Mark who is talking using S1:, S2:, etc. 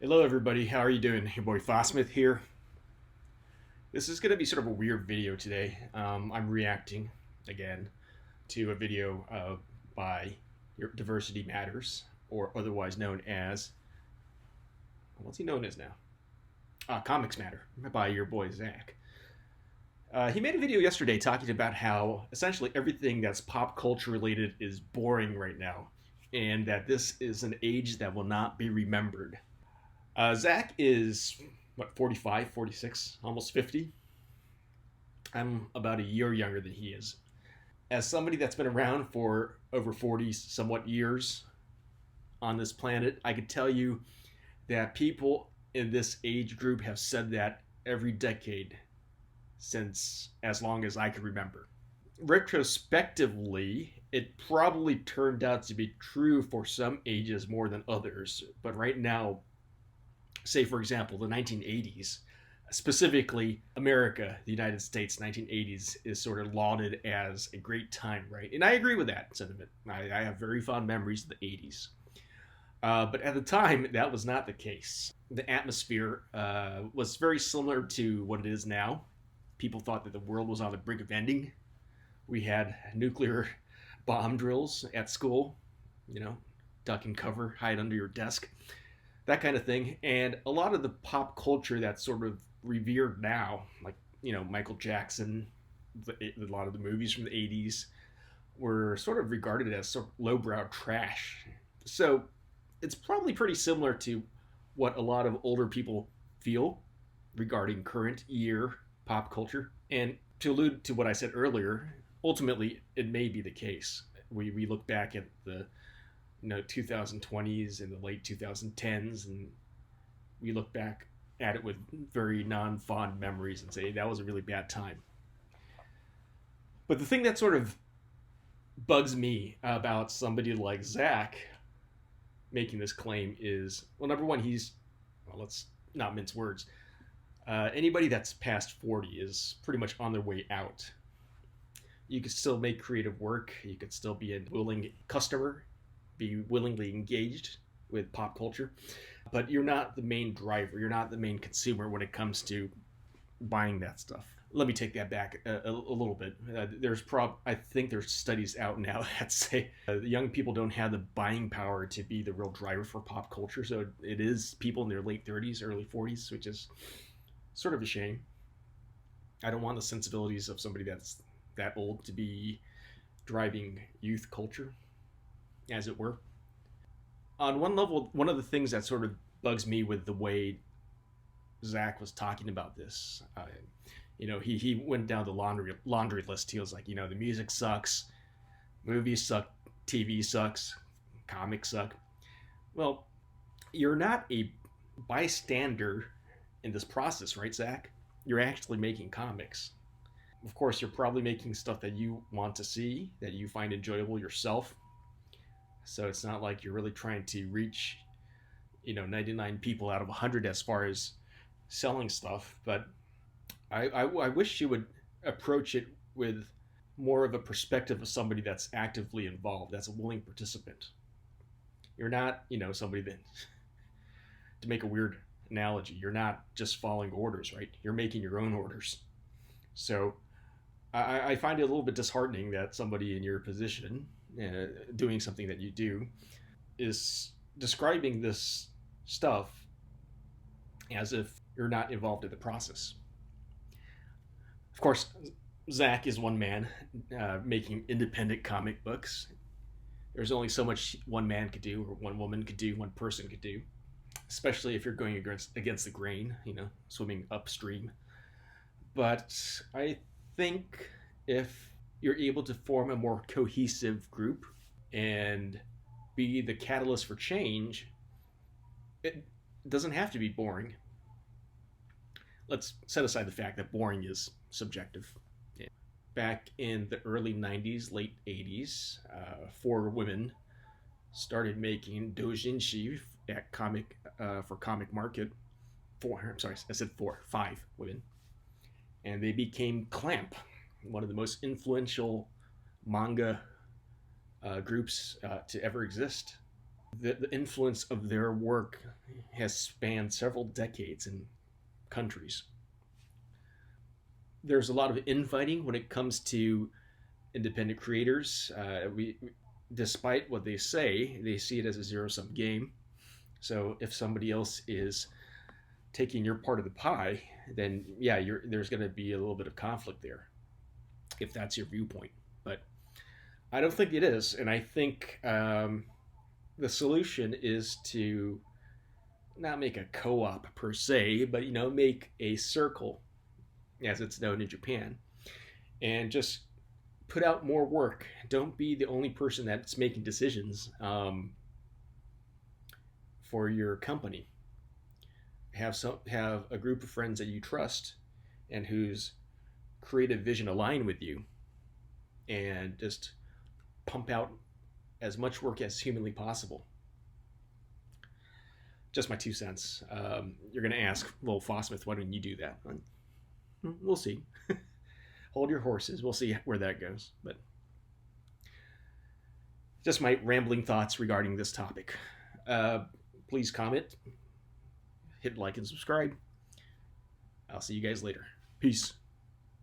S1: Hello, everybody. How are you doing? Your boy Fossmith here. This is going to be sort of a weird video today. I'm reacting again to a video by your Diversity Matters, or otherwise known as what's he known as now? Comics Matter by your boy Zach. He made a video yesterday talking about how essentially everything that's pop culture related is boring right now, and that this is an age that will not be remembered. Zach is what 45, 46, almost 50. I'm about a year younger than he is. As somebody that's been around for over 40 somewhat years on this planet, I could tell you that people in this age group have said that every decade since as long as I can remember. Retrospectively, it probably turned out to be true for some ages more than others, but right now, say for example, the 1980s, specifically America, the United States, 1980s is sort of lauded as a great time, right? And I agree with that sentiment. I have very fond memories of the 80s. But at the time, that was not the case. The atmosphere was very similar to what it is now. People thought that the world was on the brink of ending. We had nuclear bomb drills at school, you know, duck and cover, hide under your desk, that kind of thing. And a lot of the pop culture that's sort of revered now, like, Michael Jackson, a lot of the movies from the 80s were sort of regarded as sort of lowbrow trash. So it's probably pretty similar to what a lot of older people feel regarding current year pop culture. And to allude to what I said earlier, ultimately it may be the case. We look back at the 2020s and the late 2010s, and we look back at it with very non-fond memories and say that was a really bad time. But the thing that sort of bugs me about somebody like Zach making this claim is, well, number one, let's not mince words. Anybody that's past 40 is pretty much on their way out. You could still make creative work. You could still be a willing customer, be willingly engaged with pop culture, but you're not the main driver. You're not the main consumer when it comes to buying that stuff. Let me take that back a little bit. I think there's studies out now that say young people don't have the buying power to be the real driver for pop culture. So it is people in their late 30s, early 40s, which is sort of a shame. I don't want the sensibilities of somebody that's that old to be driving youth culture, as it were. On one level, one of the things that sort of bugs me with the way Zach was talking about this, he went down the laundry list. He was like, the music sucks, movies suck, TV sucks, comics suck. Well, you're not a bystander in this process, right, Zach? You're actually making comics. Of course, you're probably making stuff that you want to see, that you find enjoyable yourself. So it's not like you're really trying to reach, 99 people out of 100 as far as selling stuff. But I wish you would approach it with more of a perspective of somebody that's actively involved, that's a willing participant. You're not, somebody that, to make a weird analogy, you're not just following orders, right? You're making your own orders. So I find it a little bit disheartening that somebody in your position, doing something that you do, is describing this stuff as if you're not involved in the process. Of course, Zach is one man making independent comic books. There's only so much one man could do, or one woman could do, one person could do, especially if you're going against the grain, swimming upstream. But I think if you're able to form a more cohesive group and be the catalyst for change, it doesn't have to be boring. Let's set aside the fact that boring is subjective. Back in the early 90s, late 80s, four women started making doujinshi at for Comic Market. I said four, five women. And they became Clamp, one of the most influential manga groups to ever exist. The influence of their work has spanned several decades in countries. There's a lot of infighting when it comes to independent creators. Despite what they say, they see it as a zero-sum game. So if somebody else is taking your part of the pie, then yeah, there's going to be a little bit of conflict there, if that's your viewpoint. But I don't think it is, and I think the solution is to not make a co-op per se, but make a circle, as it's known in Japan, and just put out more work. Don't be the only person that's making decisions for your company. Have a group of friends that you trust and whose creative vision align with you, and just pump out as much work as humanly possible. Just my 2 cents. You're going to ask, well, Fosmith, why don't you do that? We'll see. Hold your horses. We'll see where that goes. But just my rambling thoughts regarding this topic. Please comment, hit like, and subscribe. I'll see you guys later. Peace.